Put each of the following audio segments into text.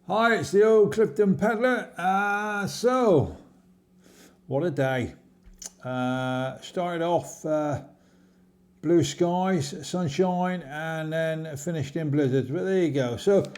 Hi, it's the old Clifton Peddler. What a day. Started off blue skies, sunshine, and then finished in blizzards. But there you go. So,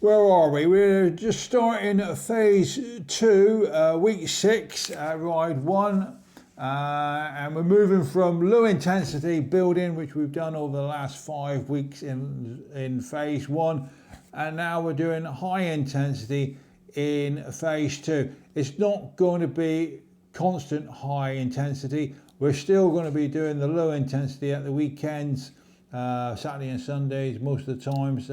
where are we? We're just starting phase 2, week 6, ride 1. And we're moving from low intensity building, which we've done over the last 5 weeks in phase 1. And now we're doing high intensity in phase 2. It's not going to be constant high intensity. We're still going to be doing the low intensity at the weekends, Saturday and Sundays most of the times.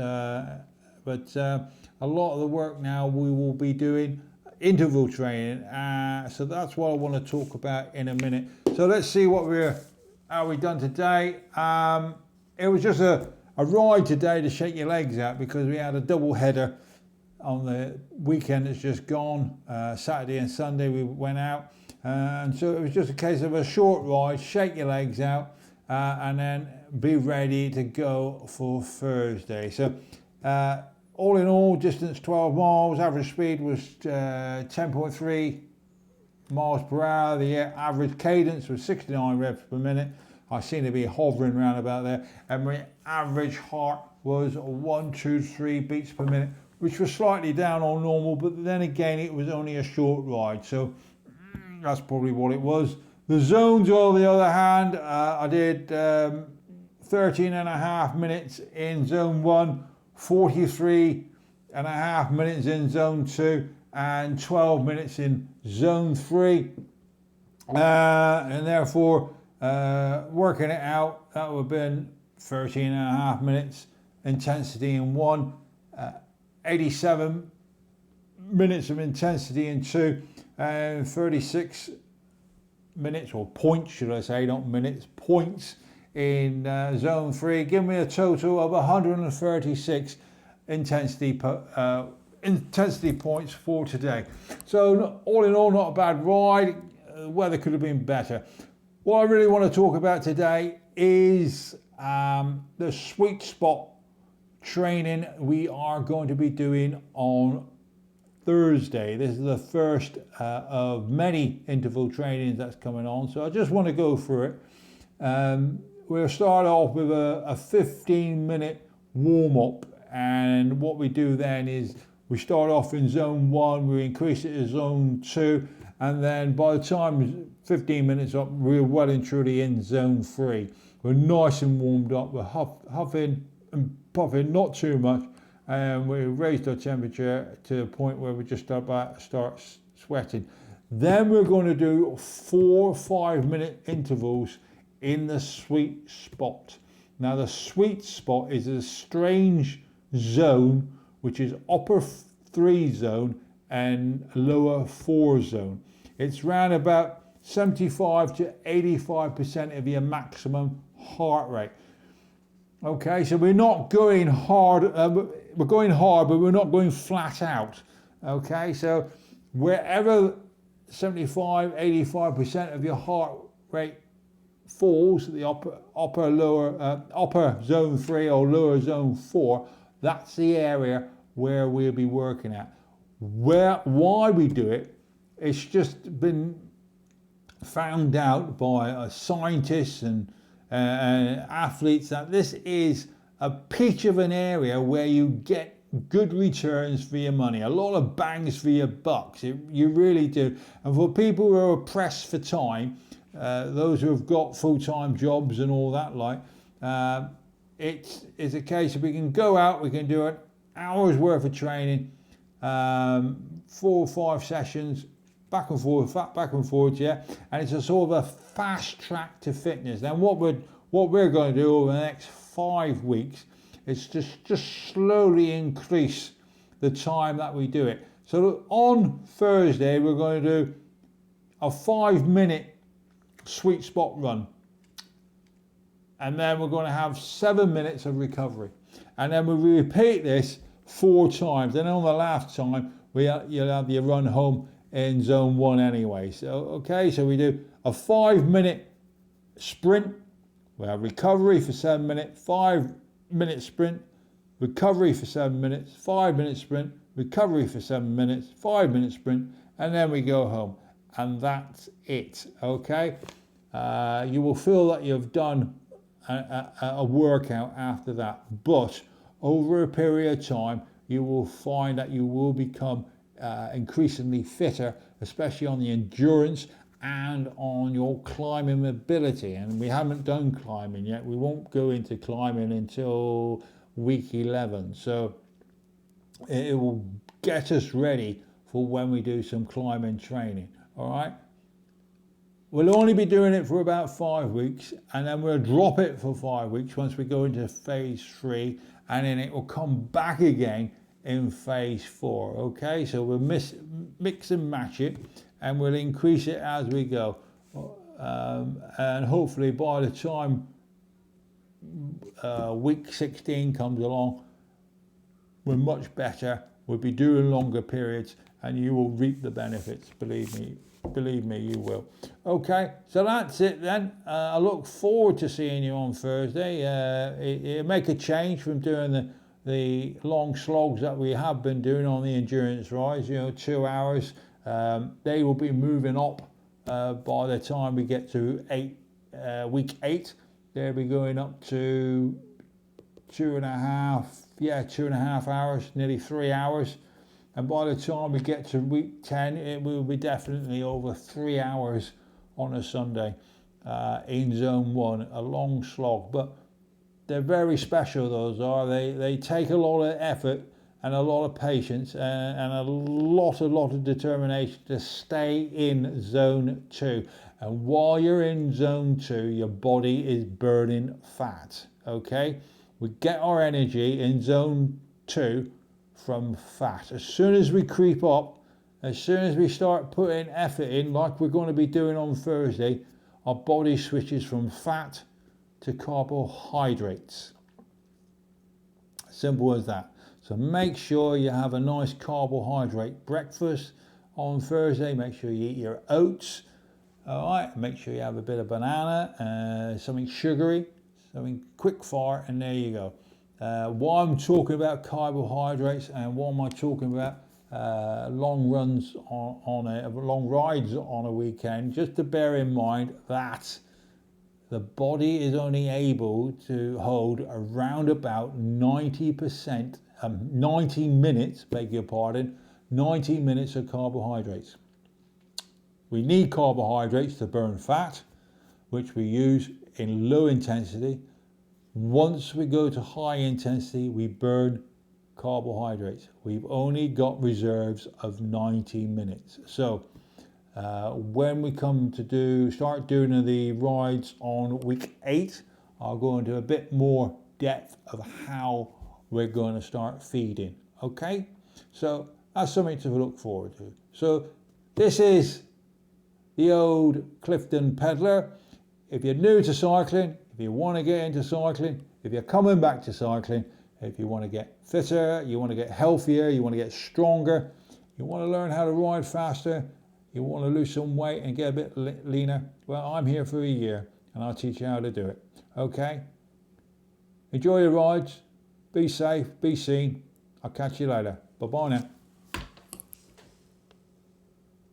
But a lot of the work now we will be doing interval training. So that's what I want to talk about in a minute. So let's see how we done today. It was just a ride today to shake your legs out because we had a double header on the weekend that's just gone. Saturday and Sunday we went out, and so it was just a case of a short ride, shake your legs out, and then be ready to go for Thursday. So all in all, distance 12 miles, average speed was 10.3 miles per hour. The average cadence was 69 reps per minute. I seem to be hovering around about there, and my average heart was 123 beats per minute, which was slightly down on normal, but then again it was only a short ride, so that's probably what it was. The zones, on the other hand, I did 13 and a half minutes in zone 1, 43 and a half minutes in zone 2, and 12 minutes in zone 3, and therefore working it out, that would have been 13 and a half minutes intensity in 1, 87 minutes of intensity in 2, and 36 minutes, or points should I say, not minutes, points in zone 3, giving me a total of 136 intensity points for today. So all in all, not a bad ride. The weather could have been better. What I really want to talk about today is the sweet spot training we are going to be doing on Thursday. This is the first of many interval trainings that's coming on, so I just want to go through it. We'll start off with a 15-minute warm-up, and what we do then is we start off in zone 1, we increase it to zone 2, and then by the time 15 minutes up, we're well and truly in zone 3. We're nice and warmed up, we're huffing and puffing, not too much, and we raised our temperature to the point where we just about to start sweating. Then we're going to do 4 5-minute intervals in the sweet spot. Now the sweet spot is a strange zone, which is upper 3 zone and lower 4 zone. It's around about 75 to 85% of your maximum heart rate. Okay, so we're not going hard, we're going hard, but we're not going flat out. Okay, so wherever 75, 85% of your heart rate falls, the upper zone 3 or lower zone 4, that's the area where we'll be working at. Why we do it, it's just been found out by scientists and athletes that this is a peach of an area where you get good returns for your money, a lot of bangs for your bucks. You really do. And for people who are pressed for time, those who have got full-time jobs and all that, it's a case of we can go out, we can do an hour's worth of training, 4 or 5 sessions, back and forth, yeah, and it's a sort of a fast track to fitness. Then what we're going to do over the next 5 weeks is just slowly increase the time that we do it. So on Thursday we're going to do a 5-minute sweet spot run, and then we're going to have 7 minutes of recovery, and then we'll repeat this 4 times. Then on the last time you'll have your run home in zone 1 anyway. So okay, so we do a 5-minute sprint, we have recovery for 7 minutes, 5-minute sprint, recovery for 7 minutes, 5-minute sprint, recovery for 7 minutes, 5-minute sprint, and then we go home. And that's it, okay? You will feel that you've done a workout after that, but over a period of time, you will find that you will become increasingly fitter, especially on the endurance and on your climbing mobility. And we haven't done climbing yet. We won't go into climbing until week 11. So it will get us ready for when we do some climbing training. All right. We'll only be doing it for about 5 weeks, and then we'll drop it for 5 weeks once we go into phase 3, and then it will come back again in phase 4. Okay, so we'll mix and match it, and we'll increase it as we go, and hopefully by the time week 16 comes along, we're much better. We'll be doing longer periods, and you will reap the benefits. Believe me, you will. Okay, so that's it then. I look forward to seeing you on Thursday. It'll make a change from doing the long slogs that we have been doing on the endurance rides, 2 hours. They will be moving up by the time we get to week 8. They'll be going up to 2.5 hours, nearly 3 hours. And by the time we get to week 10, it will be definitely over 3 hours on a Sunday in zone 1, a long slog. But they're very special, those are. They take a lot of effort and a lot of patience and a lot of determination to stay in zone 2. And while you're in zone 2, your body is burning fat, okay? We get our energy in zone 2 from fat. As soon as we creep up, as soon as we start putting effort in, like we're going to be doing on Thursday, our body switches from fat to carbohydrates. Simple as that. So make sure you have a nice carbohydrate breakfast on Thursday. Make sure you eat your oats. All right. Make sure you have a bit of banana, something sugary, something quick fire, and there you go. While I'm talking about carbohydrates and while I'm talking about long runs long rides on a weekend, just to bear in mind that the body is only able to hold around about 90%, 90 minutes, beg your pardon, 90 minutes of carbohydrates. We need carbohydrates to burn fat, which we use in low intensity. Once we go to high intensity, we burn carbohydrates. We've only got reserves of 90 minutes. So when we come to start doing the rides on week 8, I'll go into a bit more depth of how we're going to start feeding. Okay, so that's something to look forward to. So this is the old Clifton Peddler. If you're new to cycling, if you want to get into cycling, if you're coming back to cycling, if you want to get fitter, you want to get healthier, you want to get stronger, you want to learn how to ride faster, you want to lose some weight and get a bit leaner, well, I'm here for a year and I'll teach you how to do it. Okay? Enjoy your rides. Be safe. Be seen. I'll catch you later. Bye-bye now.